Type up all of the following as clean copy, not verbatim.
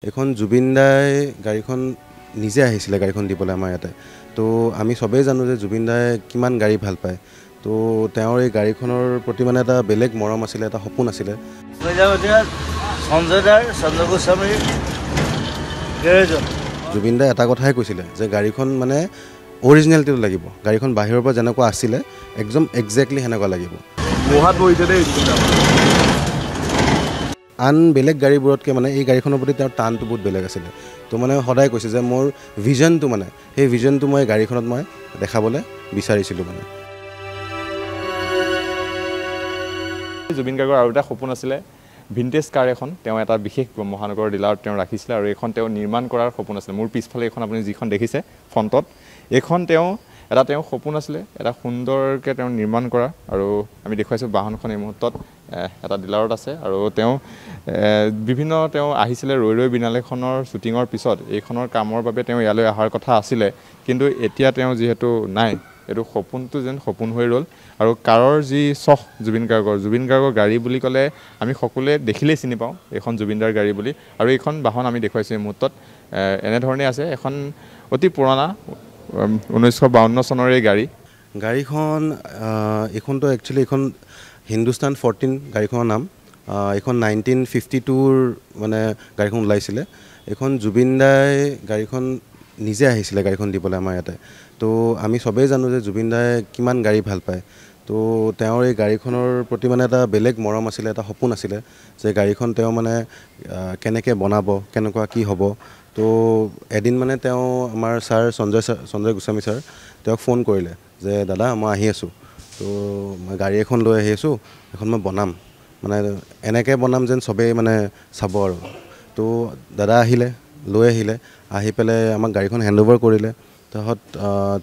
এখন জুবিন দাই গাড়ীখন নিজে আহিছিলে গাড়ীখন দিবলৈ আমাৰ ইয়াতে। তো আমি চবেই জানো যে জুবিন দাই কিমান গাড়ী ভাল পায়। তো তেওঁৰ এই গাড়ীখনৰ প্ৰতি মানে এটা বেলেগ মৰম আছিলে, এটা সপোন আছিলে। জুবিন দাই এটা কথাই কৈছিলে যে গাড়ীখন মানে অৰিজিনেলিটিটো লাগিব, গাড়ীখন বাহিৰৰ পৰা যেনেকুৱা আছিলে একদম একজেক্টলি সেনেকুৱা লাগিব। আন বেলেগ গাড়ীবোৰতকৈ মানে এই গাড়ীখনৰ প্ৰতি তেওঁৰ টানটো বহুত বেলেগ আছিলে। তো মানে সদায় কৈছে যে মোৰ ভিজনটো মানে সেই ভিজনটো মই গাড়ীখনত মই দেখাবলৈ বিচাৰিছিলোঁ মানে। জুবিন গাৰ্গৰ আৰু এটা সপোন আছিলে ভিনটেজ কাৰ এখন তেওঁ এটা বিশেষ মহানগৰ ডিলাৰত তেওঁ ৰাখিছিলে আৰু এইখন তেওঁ নিৰ্মাণ কৰাৰ সপোন আছিলে। মোৰ পিছফালে এইখন আপুনি যিখন দেখিছে ফ্ৰণ্টত, এইখন তেওঁ সপোন আছিলে এটা সুন্দৰকৈ তেওঁ নিৰ্মাণ কৰা। আৰু আমি দেখুৱাইছোঁ বাহনখন এই মুহূৰ্তত এটা ডিলাৰত আছে আৰু তেওঁ আহিছিলে ৰৈ ৰৈ বিনালেখনৰ শ্বুটিঙৰ পিছত এইখনৰ কামৰ বাবে তেওঁ ইয়ালৈ অহাৰ কথা আছিলে, কিন্তু এতিয়া তেওঁ যিহেতু নাই, এইটো সপোনটো যেন সপোন হৈ ৰ'ল। আৰু কাৰৰ যি চখ জুবিন গাৰ্গৰ গাড়ী বুলি ক'লে আমি সকলোৱে দেখিলেই চিনি পাওঁ এইখন জুবিনদাৰ গাড়ী বুলি। আৰু এইখন বাহন আমি দেখুৱাইছোঁ এই মুহূৰ্তত এনেধৰণে আছে, এখন অতি পুৰণা 1952 চনৰ এই গাড়ীখন। এইখনতো একচুৱেলি এইখন হিন্দুস্তান 14 গাড়ীখনৰ নাম। এইখন 1952ৰ মানে গাড়ীখন ওলাইছিলে। এইখন জুবিন দাই গাড়ীখন নিজে আহিছিলে গাড়ীখন দিবলৈ আমাৰ ইয়াতে। তো আমি চবেই জানো যে জুবিন দাই কিমান গাড়ী ভাল পায়। তো তেওঁৰ এই গাড়ীখনৰ প্ৰতি মানে এটা বেলেগ মৰম আছিলে, এটা সপোন আছিলে যে গাড়ীখন তেওঁ মানে কেনেকৈ বনাব, কেনেকুৱা কি হ'ব। তো এদিন মানে তেওঁ আমাৰ সঞ্জয় গোস্বামী ছাৰ তেওঁক ফোন কৰিলে যে দাদা মই আহি আছোঁ, তো মই গাড়ী এখন লৈ আহি আছোঁ, এখন মই বনাম, মানে এনেকৈ বনাম যেন চবেই মানে চাব আৰু। তো দাদা আহি পেলাই আমাক গাড়ীখন হেণ্ডঅভাৰ কৰিলে।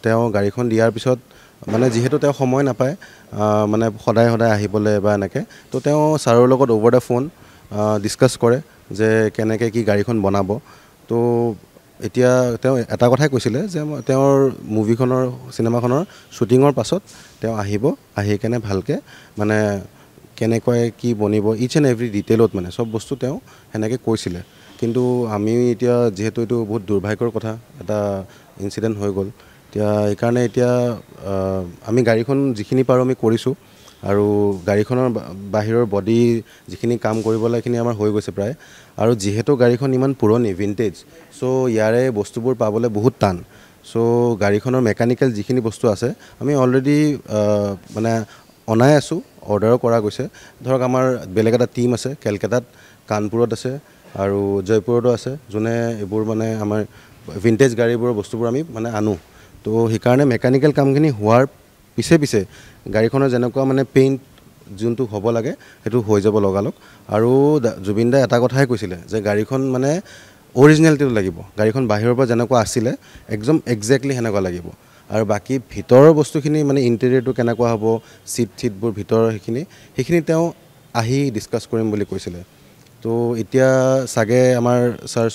তেওঁ গাড়ীখন দিয়াৰ পিছত মানে যিহেতু তেওঁ সময় নাপায় মানে সদায় আহিবলৈ বা এনেকৈ, তো তেওঁ ছাৰৰ লগত অভাৰ দ্য ফোন ডিছকাছ কৰে যে কেনেকৈ কি গাড়ীখন বনাব। তো এতিয়া তেওঁ এটা কথাই কৈছিলে যে তেওঁৰ চিনেমাখনৰ শ্বুটিঙৰ পাছত তেওঁ আহি কেনে ভালকৈ মানে কেনেকৈ কি বনিব ইচ এণ্ড এভৰি ডিটেইলত মানে চব বস্তু তেওঁ সেনেকৈ কৈছিলে। কিন্তু আমি এতিয়া যিহেতু এইটো বহুত দুৰ্ভাগ্যৰ কথা, এটা ইনচিডেণ্ট হৈ গ'ল, সেইকাৰণে এতিয়া আমি গাড়ীখন যিখিনি পাৰোঁ আমি কৰিছোঁ। আৰু গাড়ীখনৰ বাহিৰৰ বডি যিখিনি কাম কৰিব লাগে সেইখিনি আমাৰ হৈ গৈছে প্ৰায়। আৰু যিহেতু গাড়ীখন ইমান পুৰণি ভিনটেজ, চ' ইয়াৰে বস্তুবোৰ পাবলৈ বহুত টান। চ' গাড়ীখনৰ মেকানিকেল যিখিনি বস্তু আছে আমি অলৰেডি মানে অনাই আছোঁ, অৰ্ডাৰো কৰা গৈছে। ধৰক আমাৰ বেলেগ এটা টীম আছে কেলকাতাত, কানপুৰত আছে আৰু জয়পুৰতো আছে, যোনে এইবোৰ মানে আমাৰ ভিনটেজ গাড়ীবোৰৰ বস্তুবোৰ আমি মানে আনো। তো সেইকাৰণে মেকানিকেল কামখিনি হোৱাৰ পিছে গাড়ীখনৰ যেনেকুৱা মানে পেইণ্ট যোনটো হ'ব লাগে সেইটো হৈ যাব লগালগ। আৰু জুবিন দাই এটা কথাই কৈছিলে যে গাড়ীখন মানে অৰিজিনেলিটিটো লাগিব, গাড়ীখন বাহিৰৰ পৰা যেনেকুৱা আছিলে একদম একজেক্টলি সেনেকুৱা লাগিব। আৰু বাকী ভিতৰৰ বস্তুখিনি মানে ইণ্টেৰিয়ৰটো কেনেকুৱা হ'ব, চিটবোৰ ভিতৰৰ সেইখিনি তেওঁ আহি ডিছকাছ কৰিম বুলি কৈছিলে। তো এতিয়া চাগে আমাৰ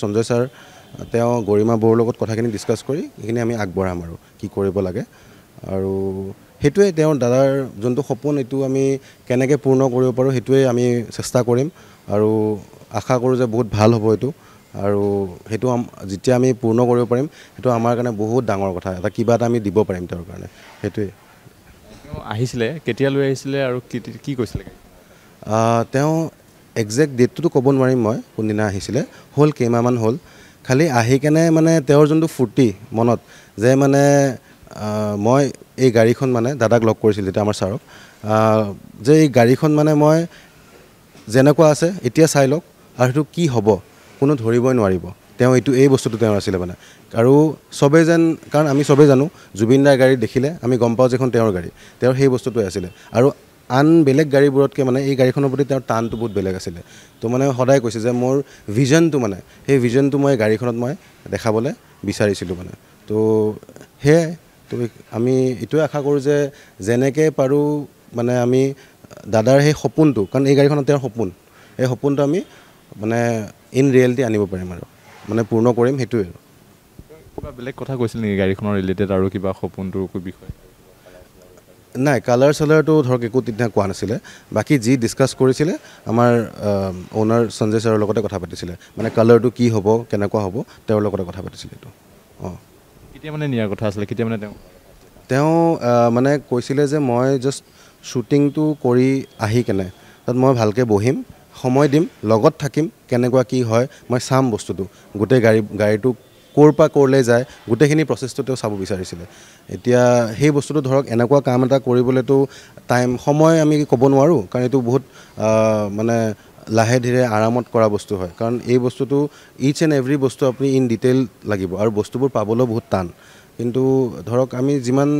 সঞ্জয় ছাৰ তেওঁ গৰিমা বৌৰ লগত কথাখিনি ডিছকাছ কৰি সেইখিনি আমি আগবঢ়াম আৰু কি কৰিব লাগে। আৰু সেইটোৱে তেওঁৰ দাদাৰ যোনটো সপোন, এইটো আমি কেনেকৈ পূৰ্ণ কৰিব পাৰোঁ সেইটোৱে আমি চেষ্টা কৰিম আৰু আশা কৰোঁ যে বহুত ভাল হ'ব এইটো। আৰু সেইটো যেতিয়া আমি পূৰ্ণ কৰিব পাৰিম সেইটো আমাৰ কাৰণে বহুত ডাঙৰ কথা, কিবা এটা আমি দিব পাৰিম তেওঁৰ কাৰণে, সেইটোৱে। আহিছিলে কেতিয়ালৈ আহিছিলে আৰু কি কৈছিলে? তেওঁ একজেক্ট ডেটটোতো ক'ব নোৱাৰিম মই কোনদিনা আহিছিলে, হ'ল কেইমাহমান হ'ল। খালি আহি কেনে মানে তেওঁৰ যোনটো ফূৰ্তি মনত যে মানে মই এই গাড়ীখন মানে দাদাক লগ কৰিছিলোঁ তেতিয়া আমাৰ ছাৰক, যে এই গাড়ীখন মানে মই যেনেকুৱা আছে এতিয়া চাই লওক আৰু সেইটো কি হ'ব কোনো ধৰিবই নোৱাৰিব। তেওঁ এই বস্তুটো তেওঁৰ আছিলে মানে। আৰু চবেই কাৰণ আমি চবেই জানো জুবিন দাৰ গাড়ী দেখিলে আমি গম পাওঁ যে এখন তেওঁৰ গাড়ী, তেওঁৰ সেই বস্তুটোৱে আছিলে। আৰু আন বেলেগ গাড়ীবোৰতকৈ মানে এই গাড়ীখনৰ প্ৰতি তেওঁৰ টানটো বহুত বেলেগ আছিলে। তো মানে সদায় কৈছে যে মোৰ ভিজনটো মানে সেই ভিজনটো মই গাড়ীখনত মই দেখাবলৈ বিচাৰিছিলোঁ মানে। তো সেয়াই, তো আমি এইটোৱে আশা কৰোঁ যে যেনেকৈ পাৰোঁ মানে আমি দাদাৰ সেই সপোনটো, কাৰণ এই গাড়ীখনত তেওঁৰ সপোন, এই সপোনটো আমি মানে ইন ৰিয়েলিটি আনিব পাৰিম আৰু মানে পূৰ্ণ কৰিম, সেইটোৱে। কিবা বেলেগ কথা কৈছিল নেকি গাড়ীখনৰ ৰিলেটেড আৰু কিবা সপোনটোৰ বিষয়ে? নাই কালাৰ চালাৰটো ধৰক একো তেতিয়া কোৱা নাছিলে বাকী যি ডিছকাছ কৰিছিলে আমাৰ অ'নাৰ সঞ্জয় ছাৰৰ লগতে কথা পাতিছিলে মানে কালাৰটো কি হ'ব কেনেকুৱা হ'ব তেওঁৰ লগতে কথা পাতিছিলে এইটো অঁ কেতিয়া মানে নিয়াৰ কথা আছিলে কেতিয়া মানে তেওঁ মানে কৈছিলে যে মই জাষ্ট শ্বুটিংটো কৰি আহি কেনে তাত মই ভালকৈ বহিম সময় দিম লগত থাকিম কেনেকুৱা কি হয় মই চাম বস্তুটো গোটেই গাড়ীটো ক'ৰ পৰা ক'ৰলৈ যায় গোটেইখিনি প্ৰচেছটো তেওঁ চাব বিচাৰিছিলে এতিয়া সেই বস্তুটো ধৰক এনেকুৱা কাম এটা কৰিবলৈতো সময় আমি ক'ব নোৱাৰোঁ কাৰণ এইটো বহুত মানে লাহে ধীৰে আৰামত কৰা বস্তু হয় কাৰণ এই বস্তুটো ইচ এণ্ড এভৰি বস্তু আপুনি ইন ডিটেইল লাগিব আৰু বস্তুবোৰ পাবলৈও বহুত টান কিন্তু ধৰক আমি যিমান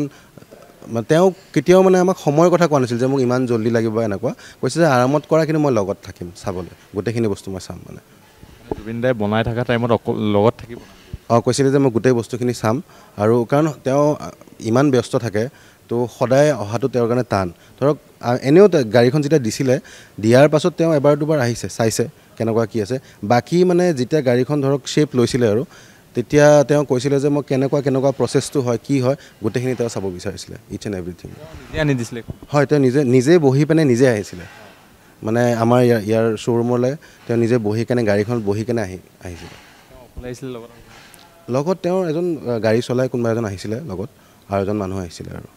তেওঁ কেতিয়াও মানে আমাক সময়ৰ কথা কোৱা নাছিল যে মোক ইমান জল্দি লাগিব এনেকুৱা কৈছে যে আৰামত কৰা কিন্তু মই লগত থাকিম চাবলৈ গোটেইখিনি বস্তু মই চাম মানে জুবিন দাই বনাই থকা টাইমত লগত থাকিব কৈছিলে যে মই গোটেই বস্তুখিনি চাম আৰু কাৰণ তেওঁ ইমান ব্যস্ত থাকে তো সদায় অহাটো তেওঁৰ কাৰণে টান ধৰক এনেও গাড়ীখন যেতিয়া দিছিলে দিয়াৰ পাছত তেওঁ এবাৰ দুবাৰ আহিছে চাইছে কেনেকুৱা কি আছে বাকী মানে যেতিয়া গাড়ীখন ধৰক শ্বেপ লৈছিলে আৰু তেতিয়া তেওঁ কৈছিলে যে মই কেনেকুৱা প্ৰচেছটো হয় কি হয় গোটেইখিনি তেওঁ চাব বিচাৰিছিলে ইচ এণ্ড এভৰিথিং আনি দিছিলে হয় তেওঁ নিজে বহি পিনে নিজে আহিছিলে মানে আমাৰ ইয়াৰ শ্ব'ৰুমলৈ তেওঁ নিজে বহি কেনে গাড়ীখনত বহি কেনে আহিছিলে লগত তেওঁৰ এজন গাড়ী চলাই কোনোবা এজন আহিছিলে লগত আৰু এজন মানুহ আহিছিলে আৰু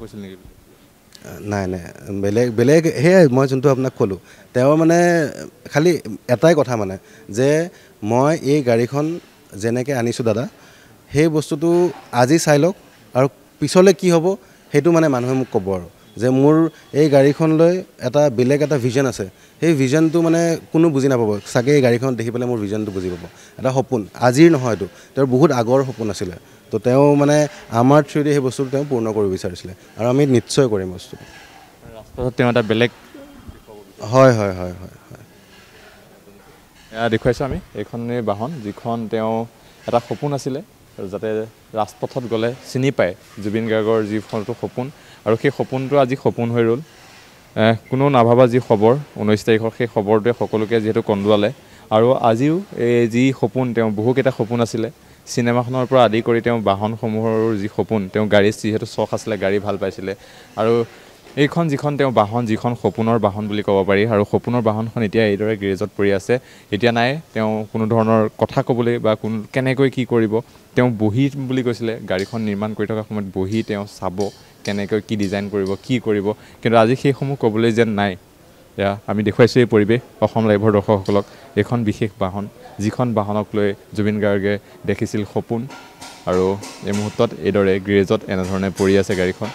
কৈছিল নেকি নাই বেলেগ সেয়াই মই যোনটো আপোনাক ক'লোঁ তেওঁ মানে খালি এটাই কথা মানে যে মই এই গাড়ীখন যেনেকৈ আনিছোঁ দাদা সেই বস্তুটো আজি চাই লওক আৰু পিছলৈ কি হ'ব সেইটো মানে মানুহে মোক ক'ব আৰু যে মোৰ এই গাড়ীখন লৈ বেলেগ এটা ভিজন আছে সেই ভিজনটো মানে কোনো বুজি নাপাব চাগে এই গাড়ীখন দেখি পেলাই মোৰ ভিজনটো বুজি পাব এটা সপোন আজিৰ নহয় এইটো তেওঁৰ বহুত আগৰ সপোন আছিলে তো তেওঁ মানে আমাৰ থ্ৰুদি সেই বস্তুটো তেওঁ পূৰ্ণ কৰিব বিচাৰিছিলে আৰু আমি নিশ্চয় কৰিম বস্তুটো ৰাস্তাত তেওঁ এটা বেলেগ হয় এয়া দেখুৱাইছোঁ আমি এইখনেই বাহন যিখন তেওঁ এটা সপোন আছিলে যাতে ৰাজপথত গ'লে চিনি পায় জুবিন গাৰ্গৰ যিখনটো সপোন আৰু সেই সপোনটো আজি সপোন হৈ ৰ'ল কোনো নাভাবা যি খবৰ 19 তাৰিখৰ সেই খবৰটোৱে সকলোকে যিহেতু কন্দুৱালে আৰু আজিও এই যি সপোন তেওঁ বহুকেইটা সপোন আছিলে চিনেমাখনৰ পৰা আদি কৰি তেওঁ বাহনসমূহৰ যি সপোন তেওঁ গাড়ী যিহেতু চখ আছিলে গাড়ী ভাল পাইছিলে আৰু এইখন যিখন তেওঁ বাহন যিখন সপোনৰ বাহন বুলি ক'ব পাৰি আৰু সপোনৰ বাহনখন এতিয়া এইদৰে গেৰেজত পৰি আছে এতিয়া নাই তেওঁ কোনো ধৰণৰ কথা ক'বলৈ বা কেনেকৈ কি কৰিব তেওঁ বহি বুলি কৈছিলে গাড়ীখন নিৰ্মাণ কৰি থকা সময়ত বহি তেওঁ চাব কেনেকৈ কি ডিজাইন কৰিব কিন্তু আজি সেইসমূহ ক'বলৈ যেন নাই এয়া আমি দেখুৱাইছোঁ এই পৰিৱেশ অসম লাইভৰ দৰ্শকসকলক এইখন বিশেষ বাহন যিখন বাহনক লৈ জুবিন গাৰ্গে দেখিছিল সপোন আৰু এই মুহূৰ্তত এইদৰে গেৰেজত এনেধৰণে পৰি আছে গাড়ীখন